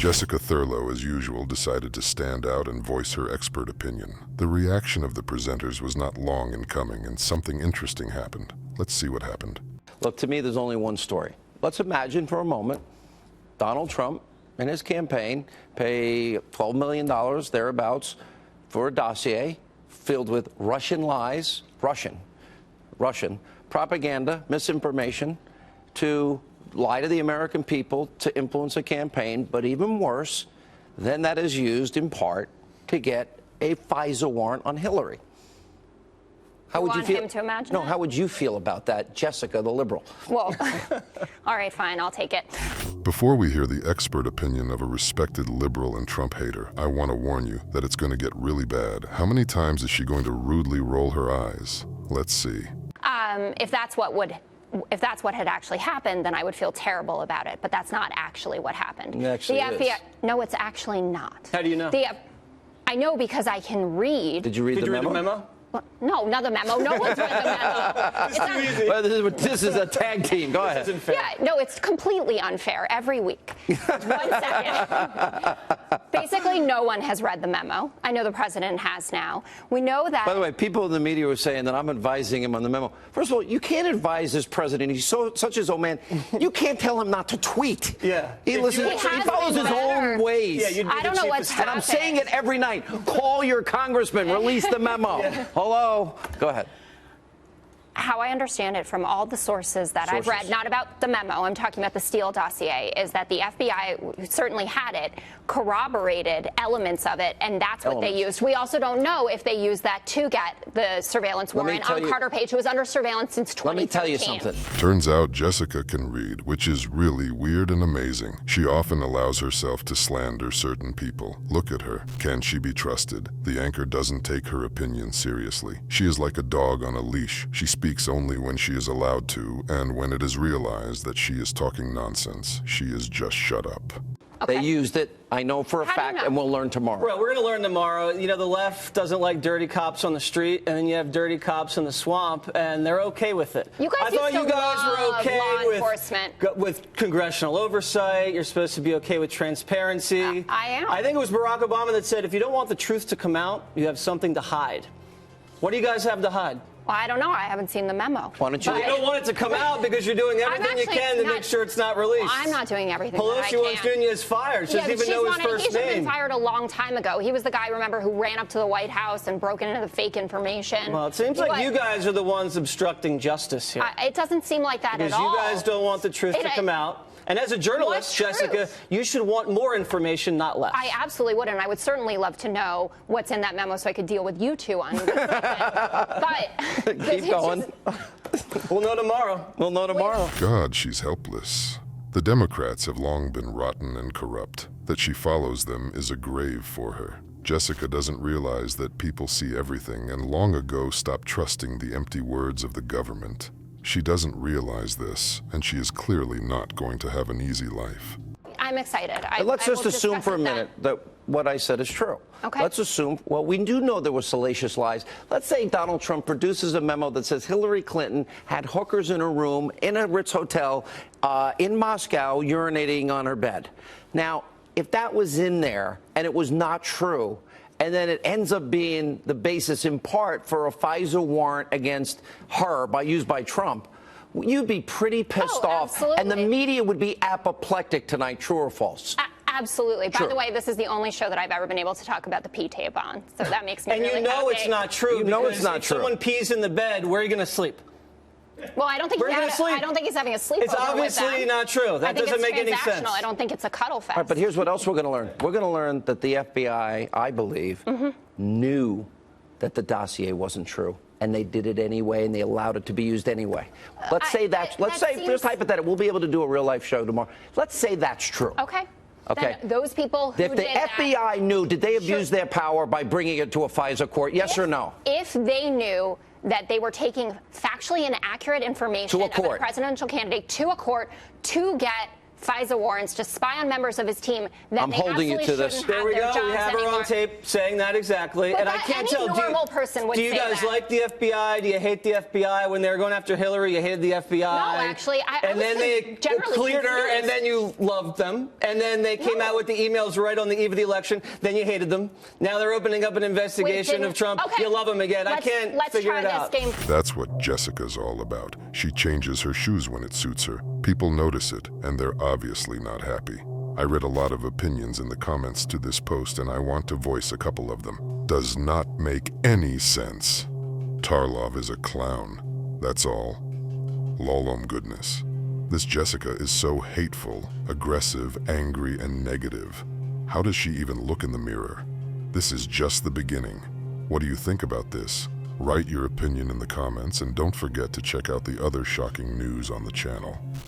Jessica Thurlow, as usual, decided to stand out and voice her expert opinion. The reaction of the presenters was not long in coming, and something interesting happened. Let's see what happened. Look, to me, there's only one story. Let's imagine for a moment Donald Trump and his campaign pay $12 million, thereabouts, for a dossier filled with Russian lies, Russian propaganda, misinformation, to lie to the American people to influence a campaign, but even worse, then that is used in part to get a FISA warrant on Hillary. How would you feel? Him to imagine No, it? how would you feel about that, Jessica, the liberal? Well, all right, fine, I'll take it. Before we hear the expert opinion of a respected liberal and Trump hater, I want to warn you that it's going to get really bad. How many times is she going to rudely roll her eyes? Let's see. If that's what had actually happened, then I would feel terrible about it. But that's not actually what happened. It actually the FBI, is. No, it's actually not. How do you know? I know because I can read. Did you read the memo? Well, no, not the memo. No one's read the memo. It's too easy. Well, this is a tag team. Go ahead. Yeah, no, it's completely unfair every week. 1 second. Basically, no one has read the memo. I know the president has now. We know that. By the way, people in the media were saying that I'm advising him on the memo. First of all, you can't advise this president. He's such his own man. You can't tell him not to tweet. Yeah. He follows his own ways. Yeah, you'd be I don't know what's And happening. I'm saying it every night. Call your congressman. Release the memo. Yeah. Hello. Go ahead. How I understand it from all the sources that I've read, not about the memo, I'm talking about the Steele dossier, is that the FBI, who certainly had it, corroborated elements of it, and that's what they used. We also don't know if they used that to get the surveillance warrant on Carter Page, who was under surveillance since 2013. Let me tell you something. Turns out Jessica can read, which is really weird and amazing. She often allows herself to slander certain people. Look at her. Can she be trusted? The anchor doesn't take her opinion seriously. She is like a dog on a leash. She speaks only when she is allowed to, and when it is realized that she is talking nonsense, she is just shut up. Okay. They used it, I know for a fact, and we'll learn tomorrow. Well, we're going to learn tomorrow. You know, the left doesn't like dirty cops on the street, and then you have dirty cops in the swamp, and they're okay with it. You guys I thought used you to guys were love okay law enforcement. with congressional oversight. You're supposed to be okay with transparency. I am. I think it was Barack Obama that said, if you don't want the truth to come out, you have something to hide. What do you guys have to hide? Well, I don't know. I haven't seen the memo. Why don't you? You don't want it to come out because you're doing everything you can to make sure it's not released. Well, I'm not doing everything that I Pelosi can. wants Nunez fired. She doesn't even know his first He should have been name. fired a long time ago. He was the guy, remember, who ran up to the White House and broke into the fake information. Well, it seems like you guys are the ones obstructing justice here. It doesn't seem like that Because at all. you guys don't want the truth to come out. And as a journalist, Jessica, you should want more information, not less. I absolutely would, and I would certainly love to know what's in that memo so I could deal with you two on But keep going. We'll know tomorrow. We'll know tomorrow. God, she's helpless. The Democrats have long been rotten and corrupt. That she follows them is a grave for her. Jessica doesn't realize that people see everything and long ago stopped trusting the empty words of the government. She doesn't realize this, and she is clearly not going to have an easy life. I'm excited. Let's just assume for a minute that what I said is true. Okay. Let's assume, well, we do know there were salacious lies. Let's say Donald Trump produces a memo that says Hillary Clinton had hookers in her room in a Ritz hotel in Moscow urinating on her bed. Now, if that was in there and it was not true, and then it ends up being the basis in part for a FISA warrant against her used by Trump, you'd be pretty pissed off. Absolutely. And the media would be apoplectic tonight, true or false? Absolutely. True. By the way, this is the only show that I've ever been able to talk about the pee tape on. So that makes me And really you know happy. it's not true. You know it's not if true. someone pees in the bed, where are you going to sleep? Well, I don't think I don't think he's having a sleepover. It's obviously not true. That doesn't make any sense. I don't think it's a cuddle fest. All right, but here's what else we're going to learn. We're going to learn that the FBI, I believe, knew that the dossier wasn't true, and they did it anyway, and they allowed it to be used anyway. Let's say just hypothetical. We'll be able to do a real life show tomorrow. Let's say that's true. Okay. Okay. Then those people who If the FBI knew, did they abuse their power by bringing it to a FISA court? Yes or no? If they knew that they were taking factually inaccurate information To a of court. a presidential candidate to a court to get FISA warrants to spy on members of his team that I'm they holding you absolutely to this. shouldn't There have we their go. jobs We have her anymore. on tape saying that exactly. But And I that can't any tell. normal person would do you say guys that. like the FBI? Do you hate the FBI? When they were going after Hillary, you hated the FBI. No, actually, I and was then they generally cleared her, confused. and then you loved them. And then they came No. out with the emails right on the eve of the election. Then you hated them. Now they're opening up an investigation didn't- of Trump. Okay. You love him again. I can't let's figure try it out. this game. That's what Jessica's all about. She changes her shoes when it suits her. People notice it, and they're obviously not happy. I read a lot of opinions in the comments to this post, and I want to voice a couple of them. Does not make any sense. Tarlov is a clown. That's all. Lolom goodness. This Jessica is so hateful, aggressive, angry, and negative. How does she even look in the mirror? This is just the beginning. What do you think about this? Write your opinion in the comments, and don't forget to check out the other shocking news on the channel.